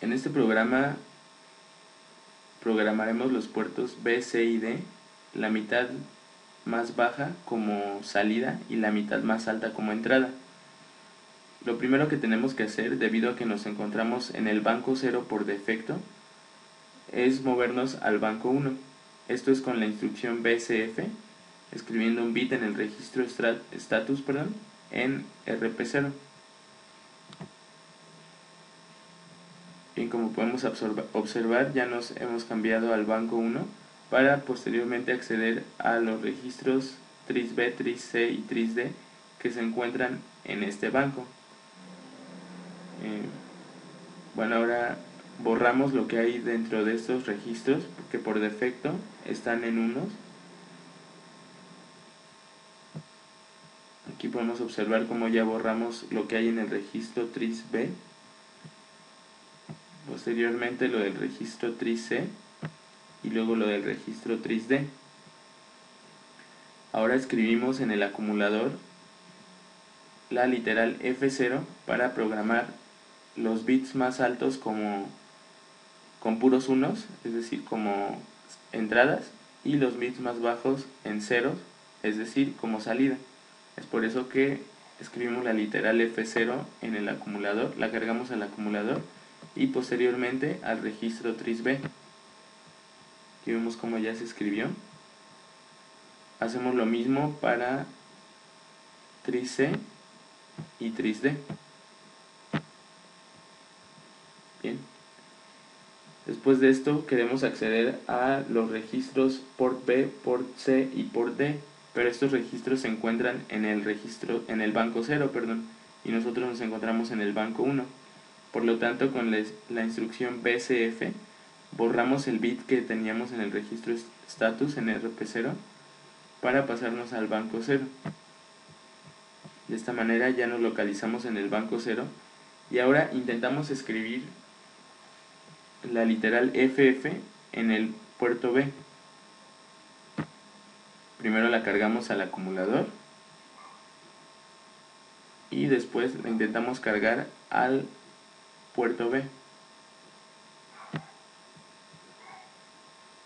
En este programa programaremos los puertos B, C y D, la mitad más baja como salida y la mitad más alta como entrada. Lo primero que tenemos que hacer, debido a que nos encontramos en el banco 0 por defecto, es movernos al banco 1. Esto es con la instrucción BCF, escribiendo un bit en el registro status en RP0. Bien, como podemos observar, ya nos hemos cambiado al banco 1 para posteriormente acceder a los registros tris-B, tris-C y tris-D que se encuentran en este banco. Bueno, ahora borramos lo que hay dentro de estos registros, que por defecto están en unos. Aquí podemos observar cómo ya borramos lo que hay en el registro tris-B, posteriormente lo del registro tris-C y luego lo del registro tris-D. Ahora escribimos en el acumulador la literal F0 para programar los bits más altos con puros unos, es decir, como entradas, y los bits más bajos en ceros, es decir, como salida. Es por eso que escribimos la literal F0 en el acumulador, la cargamos al acumulador y posteriormente al registro tris-B. Aquí vemos cómo ya se escribió. Hacemos lo mismo para tris-C y tris-D. Bien. Después de esto queremos acceder a los registros port B, port C y port D, pero estos registros se encuentran en el banco 0, y nosotros nos encontramos en el banco 1. Por lo tanto, con la instrucción BCF borramos el bit que teníamos en el registro status en RP0 para pasarnos al banco 0. De esta manera ya nos localizamos en el banco 0 y ahora intentamos escribir la literal FF en el puerto B. Primero la cargamos al acumulador y después la intentamos cargar al puerto B.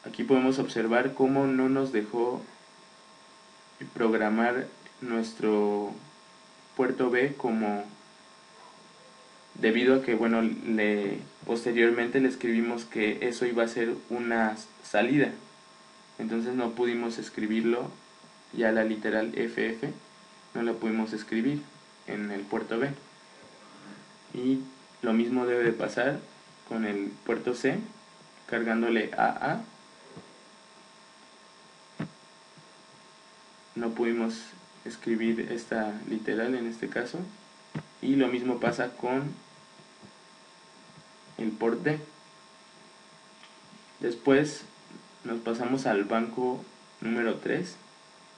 Aquí podemos observar cómo no nos dejó programar nuestro puerto B como, debido a que posteriormente le escribimos que eso iba a ser una salida, entonces no pudimos escribirlo, ya la literal FF no la pudimos escribir en el puerto B. Y lo mismo debe de pasar con el puerto C, cargándole AA. No pudimos escribir esta literal en este caso, y lo mismo pasa con el port D. Después nos pasamos al banco número 3,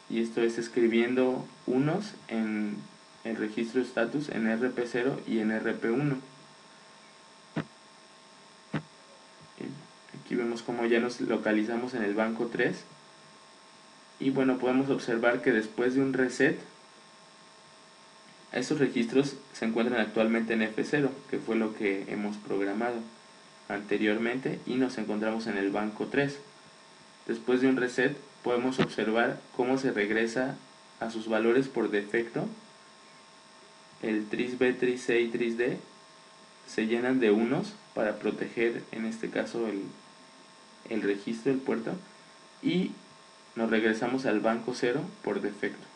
y esto es escribiendo unos en el registro status en RP0 y en RP1. Aquí vemos como ya nos localizamos en el banco 3, y bueno, podemos observar que después de un reset estos registros se encuentran actualmente en F0, que fue lo que hemos programado anteriormente, y nos encontramos en el banco 3. Después de un reset podemos observar cómo se regresa a sus valores por defecto. El tris-B, tris-C y tris-D se llenan de unos para proteger en este caso el registro del puerto, y nos regresamos al banco 0 por defecto.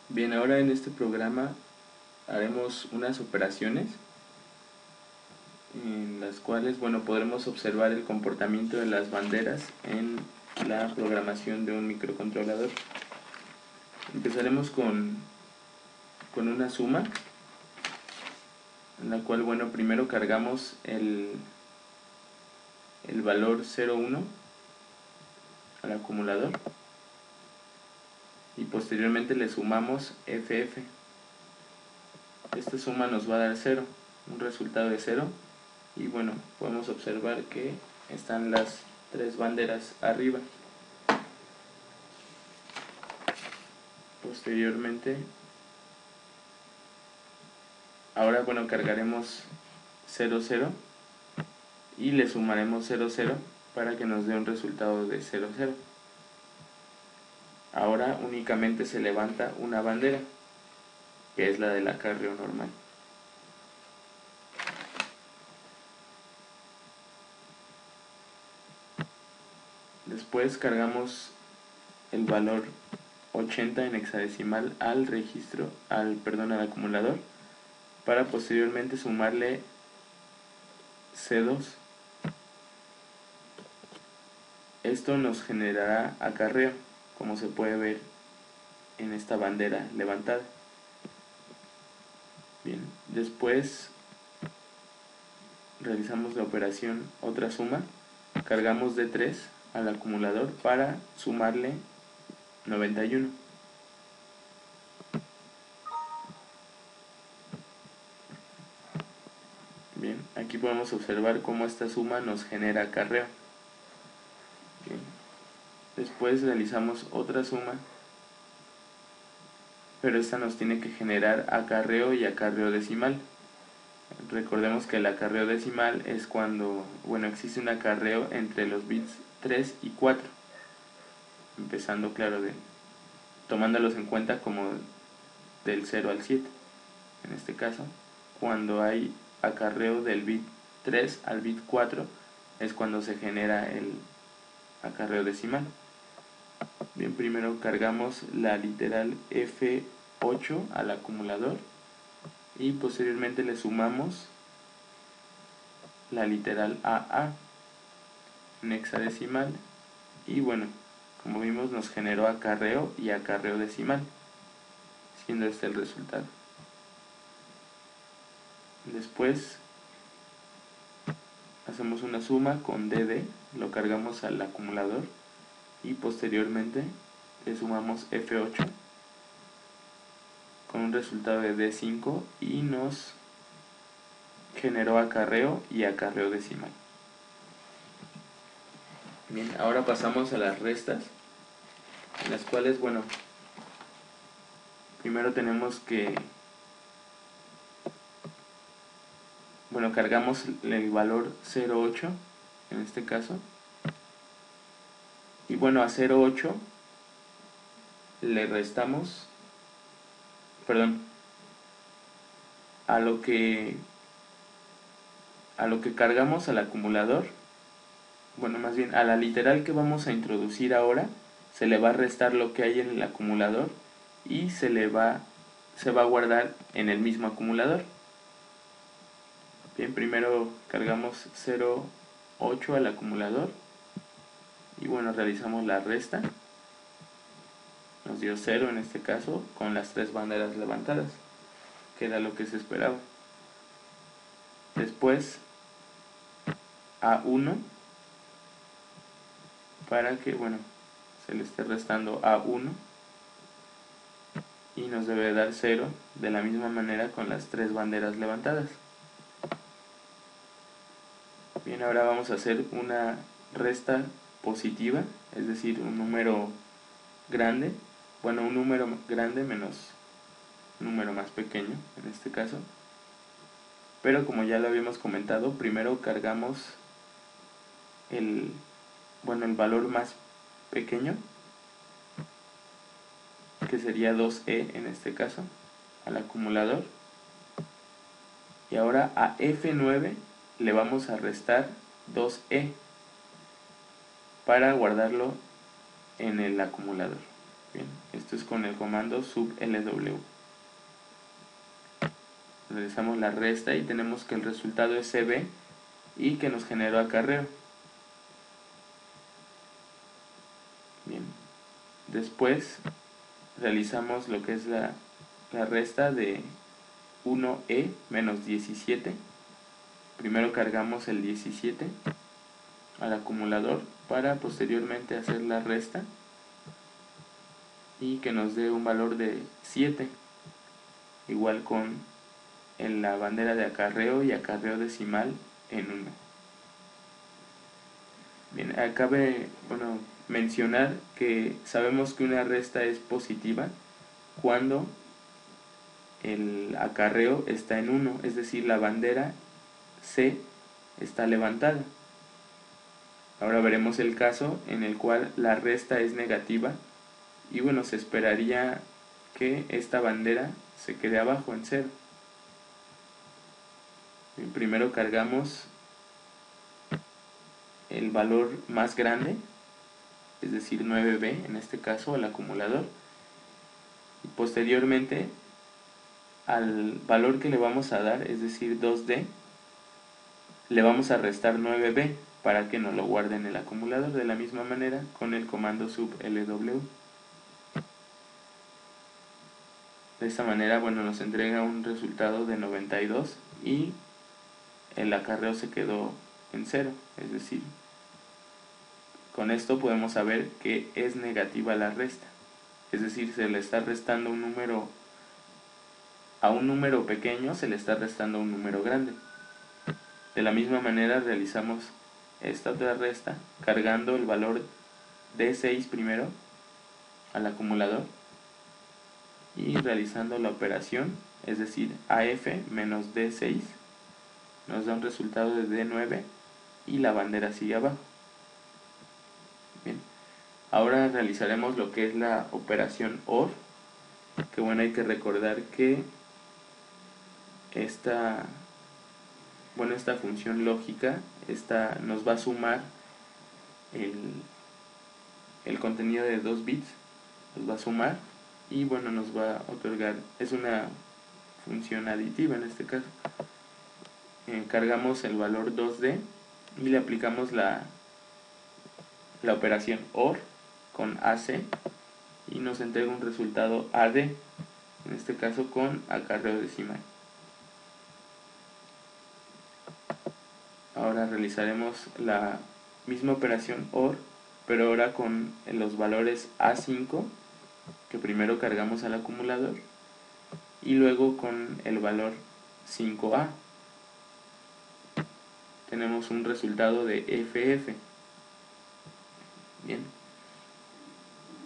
Bien, ahora en este programa haremos unas operaciones en las cuales podremos observar el comportamiento de las banderas en la programación de un microcontrolador. Empezaremos con una suma, en la cual primero cargamos el valor 0,1 al acumulador y posteriormente le sumamos FF. Esta suma nos va a dar 0, un resultado de 0, y podemos observar que están las tres banderas arriba. Posteriormente Ahora, bueno, cargaremos 0, 0 y le sumaremos 0, 0 para que nos dé un resultado de 0, 0. Ahora únicamente se levanta una bandera, que es la del acarreo normal. Después cargamos el valor 80 en hexadecimal al al acumulador, para posteriormente sumarle C2. Esto nos generará acarreo, como se puede ver en esta bandera levantada. Bien, después realizamos la operación otra suma, cargamos D3 al acumulador para sumarle 91. Bien, aquí podemos observar cómo esta suma nos genera acarreo. Bien. Después realizamos otra suma, pero esta nos tiene que generar acarreo y acarreo decimal. Recordemos que el acarreo decimal es cuando, bueno, existe un acarreo entre los bits 3 y 4, empezando, claro, tomándolos en cuenta como del 0 al 7. En este caso, cuando hay acarreo del bit 3 al bit 4 es cuando se genera el acarreo decimal. Bien, primero cargamos la literal F8 al acumulador y posteriormente le sumamos la literal AA en hexadecimal, y bueno, como vimos nos generó acarreo y acarreo decimal, siendo este el resultado. Después hacemos una suma con DD, lo cargamos al acumulador y posteriormente le sumamos F8 con un resultado de D5 y nos generó acarreo y acarreo decimal. Bien, ahora pasamos a las restas, en las cuales, bueno, primero tenemos que, bueno, cargamos el valor 0,8 en este caso, y bueno, a 0,8 le restamos, perdón, a lo que cargamos al acumulador, bueno, más bien a la literal que vamos a introducir ahora, se le va a restar lo que hay en el acumulador y se va a guardar en el mismo acumulador. Bien, primero cargamos 0,8 al acumulador y bueno, realizamos la resta. Nos dio 0 en este caso, con las 3 banderas levantadas, que era lo que se esperaba. Después A1, para que, bueno, se le esté restando A1 y nos debe dar 0 de la misma manera con las 3 banderas levantadas. Bien, ahora vamos a hacer una resta positiva, es decir, un número grande, bueno, un número grande menos un número más pequeño en este caso, pero como ya lo habíamos comentado, primero cargamos el valor más pequeño, que sería 2e en este caso, al acumulador, y ahora a F9 le vamos a restar 2e para guardarlo en el acumulador. Bien, esto es con el comando sublw. Realizamos la resta y tenemos que el resultado es CB y que nos generó acarreo. Bien, después realizamos lo que es la resta de 1e menos 17. Primero cargamos el 17 al acumulador para posteriormente hacer la resta y que nos dé un valor de 7, igual con en la bandera de acarreo y acarreo decimal en 1. Bien, cabe, bueno, mencionar que sabemos que una resta es positiva cuando el acarreo está en 1, es decir, la bandera C está levantada. Ahora veremos el caso en el cual la resta es negativa y bueno, se esperaría que esta bandera se quede abajo en 0. Primero cargamos el valor más grande, es decir 9B en este caso, al acumulador, y posteriormente al valor que le vamos a dar, es decir 2D, le vamos a restar 9B para que nos lo guarde en el acumulador, de la misma manera con el comando sub LW. De esta manera, bueno, nos entrega un resultado de 92 y el acarreo se quedó en 0, es decir, con esto podemos saber que es negativa la resta, es decir, se le está restando un número, a un número pequeño se le está restando un número grande. De la misma manera realizamos esta otra resta cargando el valor D6 primero al acumulador y realizando la operación, es decir, AF menos D6 nos da un resultado de D9 y la bandera sigue abajo. Bien, ahora realizaremos lo que es la operación OR, que bueno, hay que recordar que esta función lógica nos va a sumar el contenido de 2 bits, nos va a sumar y bueno, nos va a otorgar, es una función aditiva en este caso. Cargamos el valor 2D y le aplicamos la operación OR con AC y nos entrega un resultado AD, en este caso con acarreo decimal. Ahora realizaremos la misma operación OR, pero ahora con los valores A5 que primero cargamos al acumulador y luego con el valor 5A. Tenemos un resultado de FF. Bien.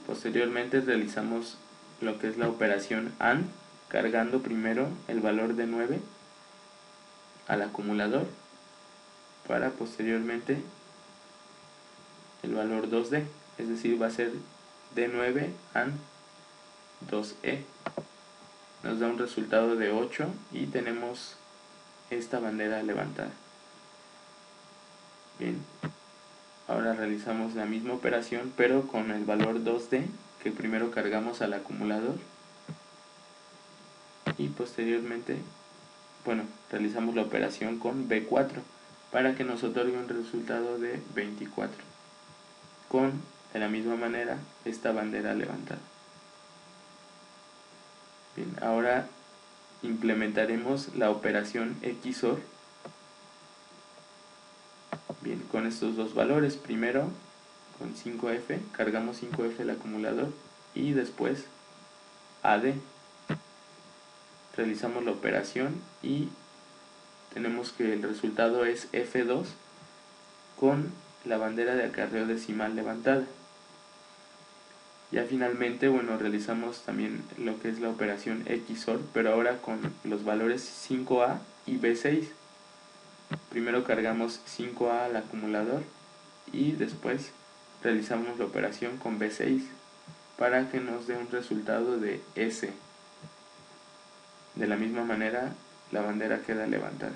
Posteriormente realizamos lo que es la operación AND, cargando primero el valor de 9 al acumulador para posteriormente el valor 2D, es decir, va a ser D9 AND 2E. Nos da un resultado de 8 y tenemos esta bandera levantada. Bien, ahora realizamos la misma operación pero con el valor 2D que primero cargamos al acumulador y posteriormente, bueno, realizamos la operación con B4 para que nos otorgue un resultado de 24 con, de la misma manera, esta bandera levantada. Bien, ahora implementaremos la operación XOR. Bien, con estos dos valores, primero con 5F, cargamos 5F al acumulador y después AD. Realizamos la operación y tenemos que el resultado es F2 con la bandera de acarreo decimal levantada. Ya finalmente, bueno, realizamos también lo que es la operación XOR, pero ahora con los valores 5A y B6. Primero cargamos 5A al acumulador y después realizamos la operación con B6 para que nos dé un resultado de S. De la misma manera, la bandera queda levantada.